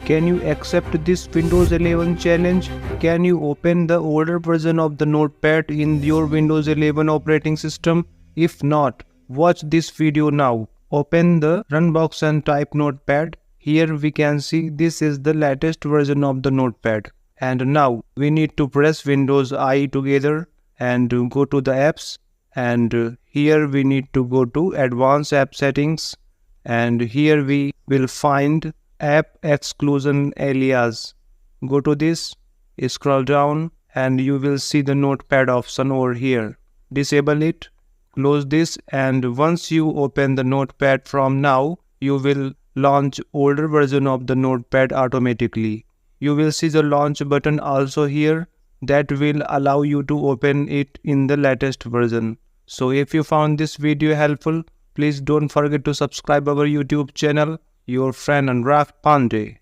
Can you accept this Windows 11 challenge? Can you open the older version of the Notepad in your Windows 11 operating system? If not, watch this video now. Open the run box and type Notepad. Here we can see this is the latest version of the Notepad. And now we need to press Windows I together and go to the apps. And here we need to go to advanced app settings. And here we will find app exclusion alias. Go to this, scroll down, and you will see the Notepad option over here. Disable it, close this, and once you open the Notepad from now, you will launch older version of the Notepad automatically. You will see the launch button also here that will allow you to open it in the latest version. So if you found this video helpful, please don't forget to subscribe our YouTube channel. Your friend Anurag Pandey.